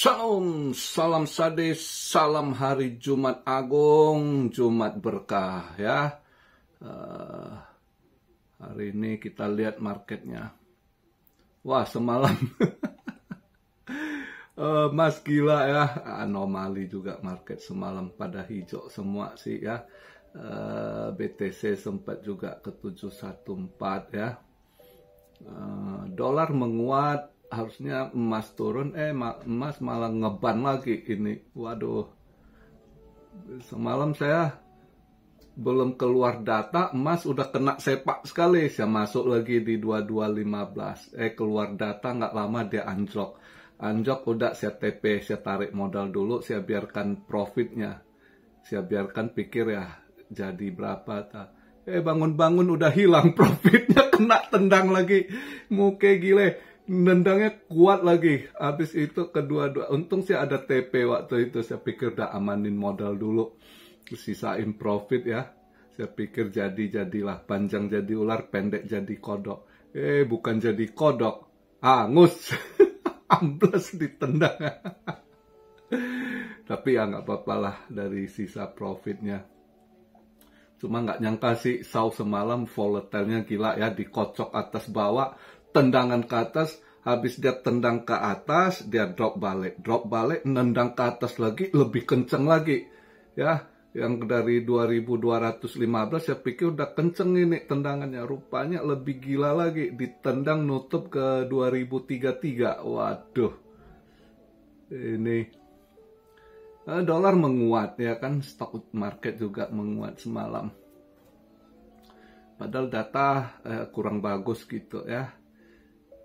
Shalom, salam sade, salam hari Jumat Agung, Jumat berkah ya. Hari ini kita lihat marketnya. Wah, semalam Mas gila ya, anomali juga market semalam pada hijau semua sih ya. BTC sempat juga ke 714 ya. Dolar menguat, harusnya emas turun, emas malah ngeban lagi ini. Waduh, semalam saya belum keluar data, emas udah kena sepak sekali. Saya masuk lagi di 2215. Keluar data nggak lama dia anjlok. Anjlok udah saya TP, saya tarik modal dulu, saya biarkan profitnya. Saya biarkan pikir ya jadi berapa. Bangun-bangun udah hilang profitnya, kena tendang lagi. Muke gile. Nendangnya kuat lagi. Habis itu kedua-dua. Untung sih ada TP waktu itu. Saya pikir udah amanin modal dulu. Sisain profit ya. Saya pikir jadilah. Panjang jadi ular, pendek jadi kodok. Bukan jadi kodok. Angus. Ambles ditendang. Tapi ya nggak apa-apa lah dari sisa profitnya. Cuma nggak nyangka sih semalam volatilnya gila ya. Dikocok atas bawah. Tendangan ke atas, habis dia tendang ke atas, dia drop balik, nendang ke atas lagi, lebih kenceng lagi, ya, yang dari 2215 saya pikir udah kenceng ini tendangannya, rupanya lebih gila lagi, ditendang nutup ke 2033, waduh, ini, dolar menguat ya kan, stock market juga menguat semalam, padahal data kurang bagus gitu ya.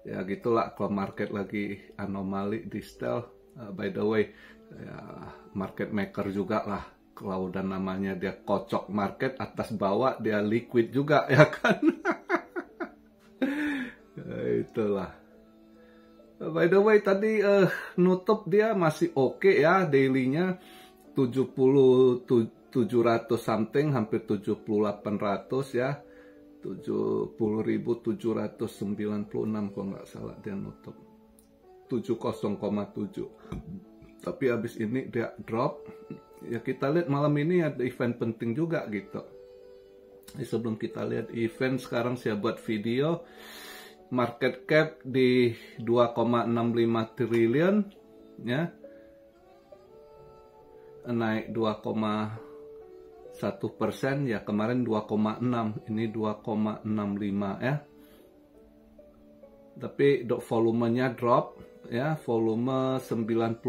Ya gitulah kalau market lagi anomali di setel. By the way, ya, market maker juga lah. Kalau udah namanya dia kocok market atas bawah, dia liquid juga ya kan. Itulah. By the way tadi nutup dia masih oke ya, dailynya 700 something, hampir 7800 ya. 70.796 kalau nggak salah dia nutup 70,7. Tapi habis ini dia drop ya. Kita lihat malam ini ada event penting juga gitu. Sebelum kita lihat event, sekarang saya buat video. Market cap di 2,65 triliun ya, naik 1% ya, kemarin 2,6, ini 2,65 ya. Tapi volumenya drop ya, volume 96,6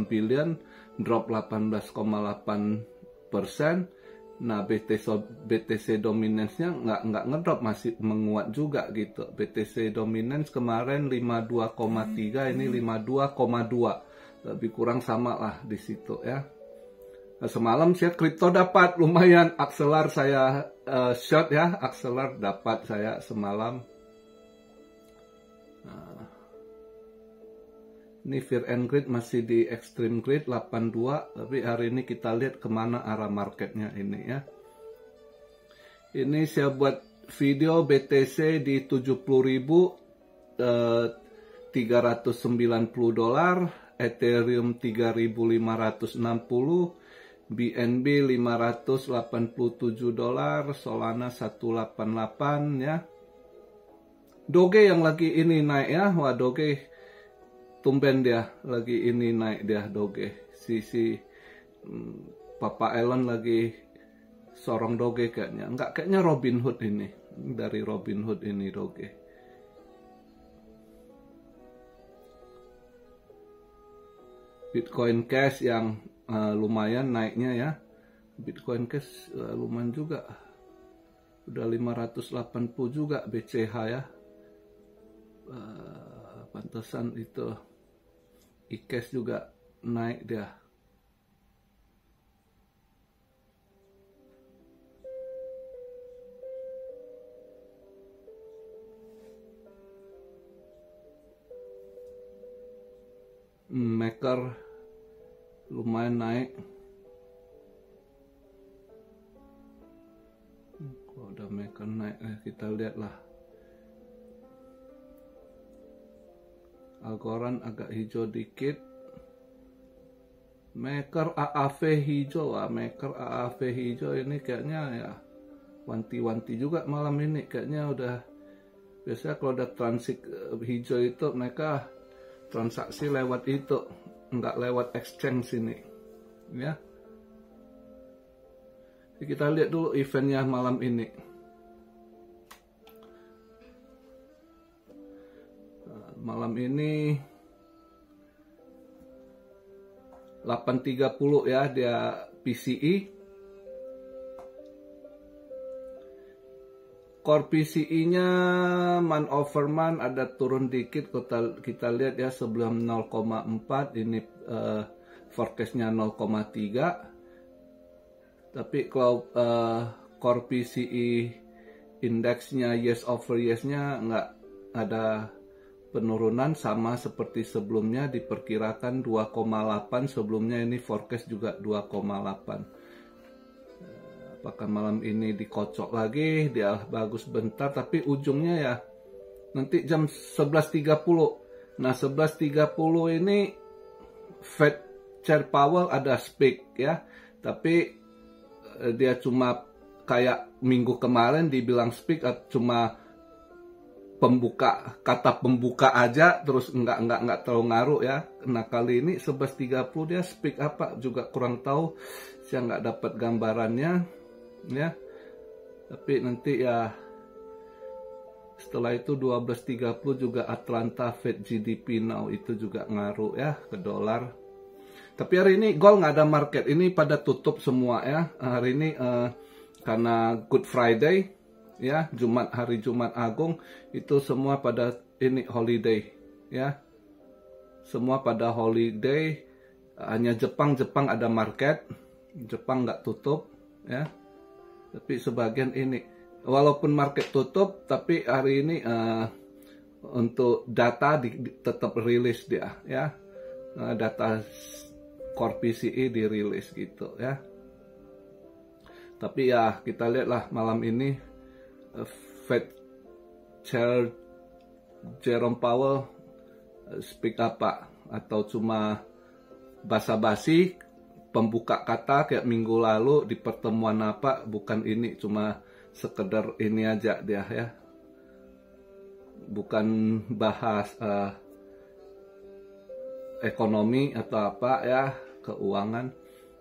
billion, drop 18,8%. Nah, BTC dominance-nya nggak ngedrop, masih menguat juga gitu. BTC dominance kemarin 52,3, ini 52,2. Lebih kurang sama lah di situ ya. Semalam saya kripto dapat lumayan, Axelar saya short ya, Axelar dapat saya semalam. Ini Fear and Greed masih di Extreme Greed 82, tapi hari ini kita lihat kemana arah marketnya ini ya. Ini saya buat video BTC di 70.390 dolar, Ethereum 3.560, BNB 587 dolar, Solana 188 ya. Doge yang lagi ini naik ya. Wah, Doge tumben dia lagi ini naik dia Doge. Papa Elon lagi sorong Doge kayaknya. Enggak, kayaknya Robinhood ini. Dari Robinhood ini Doge. Bitcoin Cash yang lumayan naiknya ya. Bitcoin Cash lumayan juga. Udah 580 juga BCH ya. Pantesan itu iCash juga naik dia. Maker lumayan naik. Kalau udah Maker naik, kita lihatlah. Algorand agak hijau dikit, Maker AAV hijau, maker AAV hijau ini kayaknya ya wanti-wanti juga malam ini, kayaknya udah biasanya kalau udah transit hijau itu mereka transaksi lewat itu, nggak lewat exchange ini, ya. Jadi kita lihat dulu eventnya malam ini. Malam ini 8.30 ya dia PCE. Core PCE-nya man over man ada turun dikit, kita lihat ya sebelum 0,4 ini forecast-nya 0,3. Tapi kalau core PCE indeksnya yes over yes-nya nggak ada penurunan, sama seperti sebelumnya diperkirakan 2,8, sebelumnya ini forecast juga 2,8. Apakah malam ini dikocok lagi, dia bagus bentar, tapi ujungnya ya nanti jam 11.30. Nah 11.30 ini Fed Chair Powell ada speak ya, tapi dia cuma kayak minggu kemarin dibilang speak cuma kata pembuka aja, terus nggak terlalu ngaruh ya. Nah kali ini 11.30 dia speak apa juga kurang tahu, saya nggak dapat gambarannya ya. Tapi nanti ya setelah itu 12.30 juga Atlanta Fed GDP now itu juga ngaruh ya ke dolar. Tapi hari ini gold nggak ada market, ini pada tutup semua ya hari ini karena Good Friday ya, hari Jumat Agung, itu semua pada ini holiday ya, semua pada holiday. Hanya Jepang ada market, Jepang nggak tutup ya. Tapi sebagian ini walaupun market tutup, tapi hari ini untuk data tetap rilis dia ya, data core PCE dirilis gitu ya. Tapi ya kita lihatlah malam ini Fed Chair Jerome Powell speak apa, atau cuma basa-basi pembuka kata kayak minggu lalu di pertemuan apa, bukan ini, cuma sekedar ini aja dia ya, bukan bahas ekonomi atau apa ya, keuangan.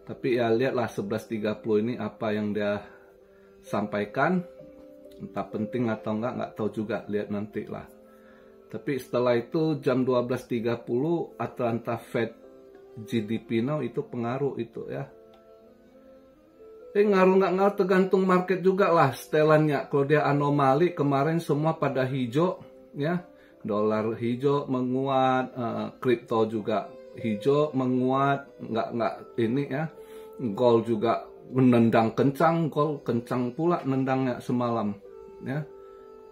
Tapi ya lihatlah 11.30 ini apa yang dia sampaikan, entah penting atau nggak tahu juga, lihat nanti lah. Tapi setelah itu jam 12.30 Atlanta Fed GDP now itu pengaruh itu ya. Ngaruh nggak ngaruh tergantung market juga lah setelannya. Kalau dia anomali kemarin semua pada hijau ya, dolar hijau menguat, kripto juga hijau menguat, nggak ini ya. Gold juga menendang kencang, gold kencang pula nendangnya semalam ya.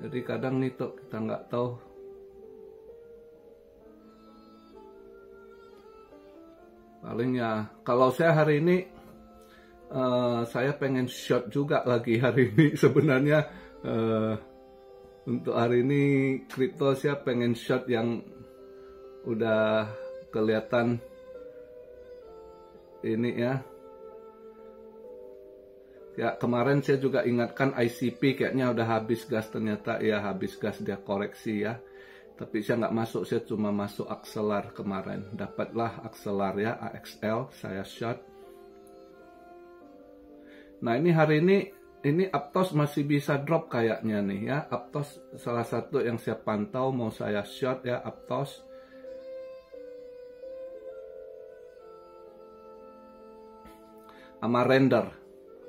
Jadi kadang itu kita nggak tahu. Paling ya kalau saya hari ini saya pengen short juga lagi hari ini sebenarnya. Untuk hari ini kripto saya pengen short yang udah kelihatan ini ya. Ya kemarin saya juga ingatkan ICP kayaknya udah habis gas, ternyata ya habis gas, dia koreksi ya. Tapi saya nggak masuk, saya cuma masuk Axelar kemarin. Dapatlah Axelar ya, AXL, saya short. Nah ini hari ini Aptos masih bisa drop kayaknya nih ya. Aptos salah satu yang saya pantau mau saya short ya, Aptos. Sama Render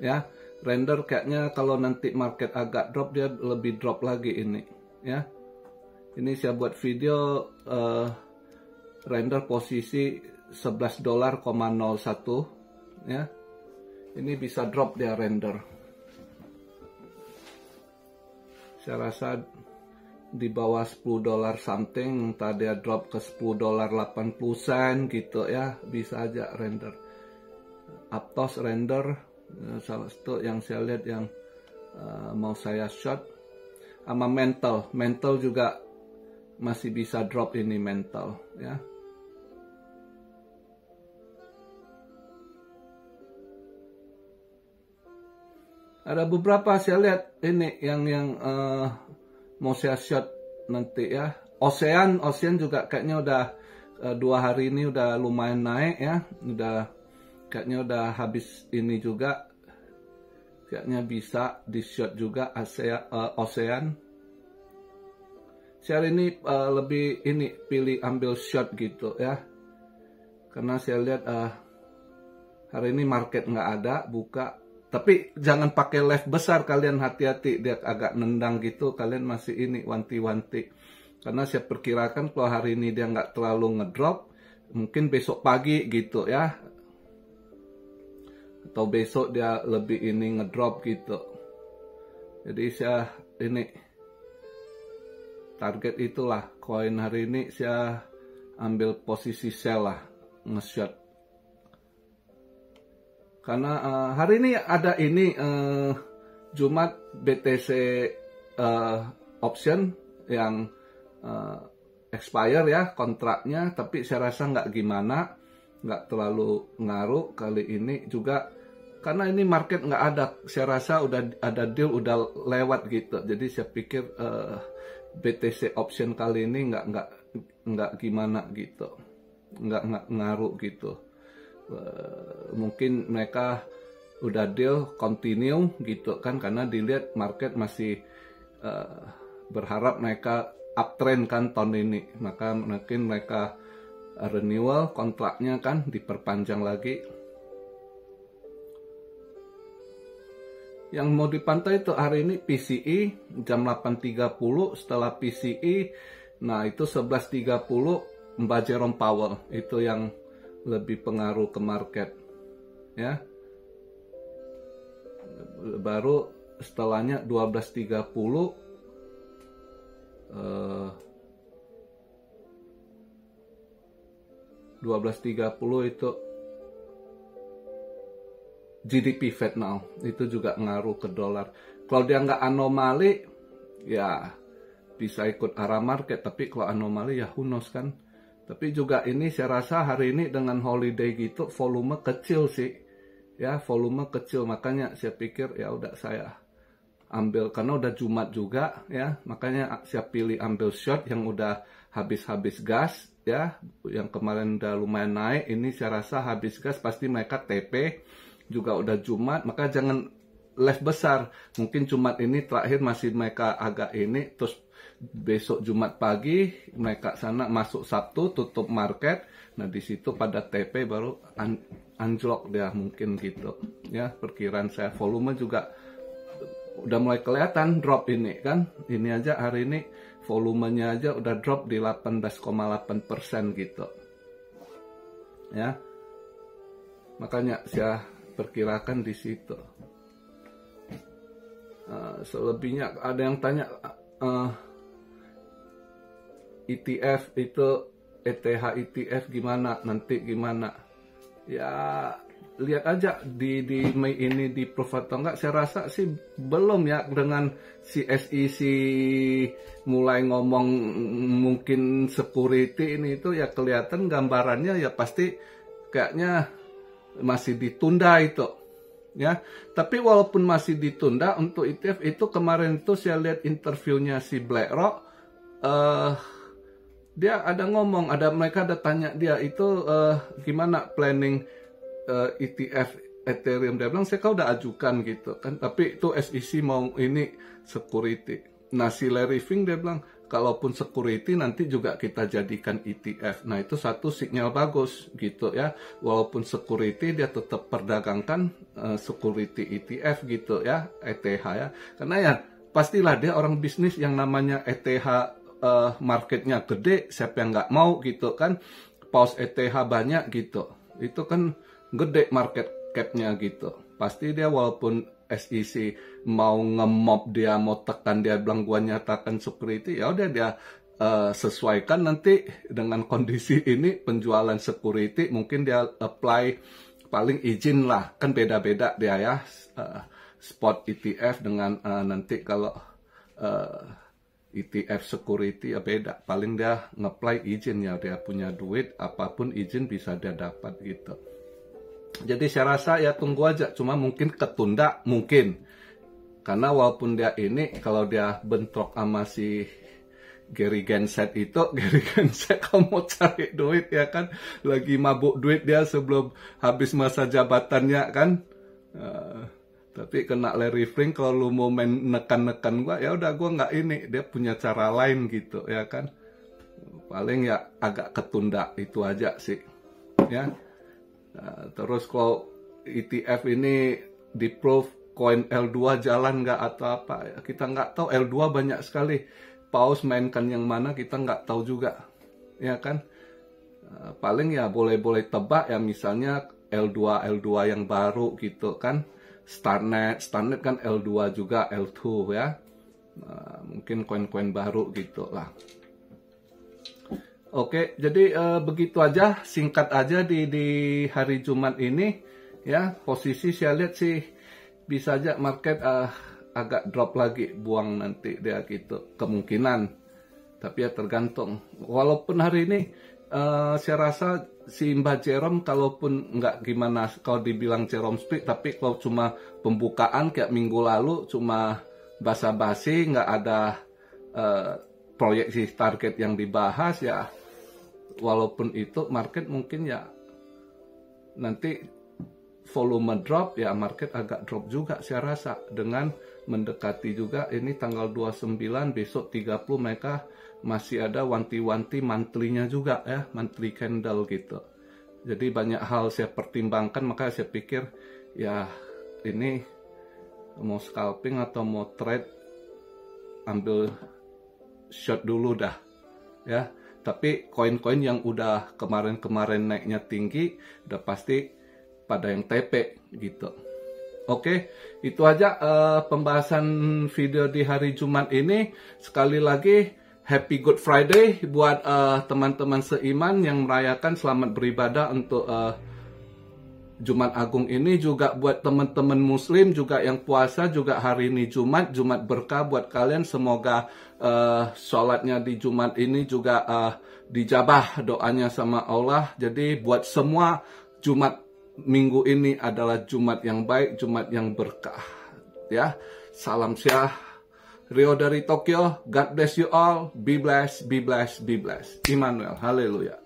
ya. Render kayaknya kalau nanti market agak drop, dia lebih drop lagi ini ya. Ini saya buat video Render posisi $11.01 ya. Ini bisa drop dia Render. Saya rasa di bawah $10 something, entah dia drop ke $10.80 gitu ya, bisa aja Render. Aptos Render salah satu yang saya lihat yang mau saya short. Sama mental juga masih bisa drop ini mental ya. Ada beberapa saya lihat ini yang mau saya short nanti ya. Ocean juga kayaknya udah 2 hari ini udah lumayan naik ya. Kayaknya udah habis ini juga. Kayaknya bisa di short juga Ocean. Saya hari ini lebih pilih ambil short gitu ya. Karena saya lihat hari ini market nggak ada buka. Tapi jangan pakai left besar, kalian hati-hati, dia agak nendang gitu, kalian masih wanti-wanti. Karena saya perkirakan kalau hari ini dia nggak terlalu ngedrop, mungkin besok pagi gitu ya. Atau besok dia lebih ngedrop gitu. Jadi saya target itulah, koin hari ini saya ambil posisi sell lah, nge-short. Karena hari ini ada Jumat BTC option yang expire ya kontraknya, tapi saya rasa nggak nggak terlalu ngaruh kali ini juga, karena ini market nggak ada, saya rasa udah ada deal udah lewat gitu. Jadi saya pikir BTC option kali ini nggak gimana gitu, nggak ngaruh gitu. Mungkin mereka udah deal continue gitu kan, karena dilihat market masih berharap mereka uptrend kan tahun ini, maka mungkin mereka renewal kontraknya kan, diperpanjang lagi. Yang mau dipantau itu hari ini PCE jam 8.30, setelah PCE nah itu 11.30 Mbak Jerome Powell itu yang lebih pengaruh ke market ya. Baru setelahnya 12.30 itu GDP Fed now, itu juga ngaruh ke dolar. Kalau dia nggak anomali ya bisa ikut arah market, tapi kalau anomali ya who knows kan. Tapi juga ini saya rasa hari ini dengan holiday gitu volume kecil sih. Ya, volume kecil, makanya saya pikir ya udah saya ambil karena udah Jumat juga ya. Makanya saya pilih ambil short yang udah habis gas ya. Yang kemarin udah lumayan naik, ini saya rasa habis gas pasti mereka TP. Juga udah Jumat, maka jangan left besar. Mungkin Jumat ini terakhir masih mereka agak terus besok Jumat pagi mereka sana masuk Sabtu tutup market, nah di situ pada TP baru anjlok dia mungkin gitu ya. Perkiraan saya volume juga udah mulai kelihatan drop ini kan, ini aja hari ini volumenya aja udah drop di 18,8% gitu ya. Makanya saya perkirakan di situ. Selebihnya ada yang tanya ETF itu ETH ETF gimana nanti gimana ya, lihat aja di Mei ini di proof atau enggak. Saya rasa sih belum ya, dengan si SEC mulai ngomong mungkin security ini itu ya kelihatan gambarannya ya pasti kayaknya masih ditunda itu ya. Tapi walaupun masih ditunda untuk ETF itu, kemarin itu saya lihat interviewnya si BlackRock, dia ada ngomong, mereka ada tanya dia itu gimana planning ETF Ethereum. Dia bilang saya udah ajukan gitu kan, tapi itu SEC mau ini security. Nah si Larry Fink dia bilang kalaupun security nanti juga kita jadikan ETF. Nah itu satu sinyal bagus gitu ya. Walaupun security dia tetap perdagangkan security ETF gitu ya, ETH ya. Karena ya pastilah dia orang bisnis, yang namanya ETH marketnya gede, siapa yang nggak mau gitu kan. Paus ETH banyak gitu, itu kan gede market capnya gitu. Pasti dia walaupun SEC mau nge-mob dia, mau tekan dia, bilang gua nyatakan security, ya udah dia sesuaikan nanti dengan kondisi ini penjualan security, mungkin dia apply paling izin lah, kan beda-beda dia ya, spot ETF dengan nanti kalau ETF security ya beda, paling dia nge-apply izin ya, dia punya duit apapun izin bisa dia dapat gitu. Jadi saya rasa ya tunggu aja, cuma mungkin ketunda mungkin Karena walaupun dia ini, kalau dia bentrok sama si Gary Genseth itu, Gary Genseth kalau mau cari duit ya kan, lagi mabuk duit dia sebelum habis masa jabatannya kan. Tapi kena Larry Fink, kalau lu mau main nekan-nekan gua, ya udah gua nggak ini, dia punya cara lain gitu ya kan. Paling ya agak ketunda itu aja sih ya. Terus kalau ETF ini di proof koin L2 jalan nggak atau apa ya, kita nggak tahu. L2 banyak sekali, Paus mainkan yang mana kita nggak tahu juga ya kan. Paling ya boleh tebak ya, misalnya L2 yang baru gitu kan. Starnet kan L2 juga, L2 ya. Mungkin koin-koin baru gitu lah. Oke, jadi begitu aja, singkat aja di hari Jumat ini ya. Posisi saya lihat sih bisa aja market agak drop lagi, buang nanti dia gitu, kemungkinan. Tapi ya tergantung. Walaupun hari ini saya rasa si Mbak Jerome, kalaupun nggak gimana kalau dibilang Jerome speak, tapi kalau cuma pembukaan kayak minggu lalu cuma basa-basi, nggak ada proyeksi target yang dibahas ya. Walaupun itu market mungkin ya nanti volume drop ya, market agak drop juga saya rasa, dengan mendekati juga ini tanggal 29, besok 30 mereka masih ada wanti-wanti monthly-nya juga ya, monthly candle gitu. Jadi banyak hal saya pertimbangkan, maka saya pikir ya ini mau scalping atau mau trade, ambil short dulu dah ya. Tapi koin-koin yang udah kemarin-kemarin naiknya tinggi, udah pasti pada yang TP gitu. Oke, itu aja pembahasan video di hari Jumat ini. Sekali lagi, Happy Good Friday buat teman-teman seiman yang merayakan, selamat beribadah untuk Jumat Agung ini. Juga buat teman-teman Muslim juga yang puasa, juga hari ini Jumat berkah buat kalian. Semoga sholatnya di Jumat ini juga dijabah doanya sama Allah. Jadi buat semua, Jumat minggu ini adalah Jumat yang baik, Jumat yang berkah ya. Salam Syah, Rio dari Tokyo. God bless you all. Be blessed, be blessed, be blessed. Immanuel, haleluya.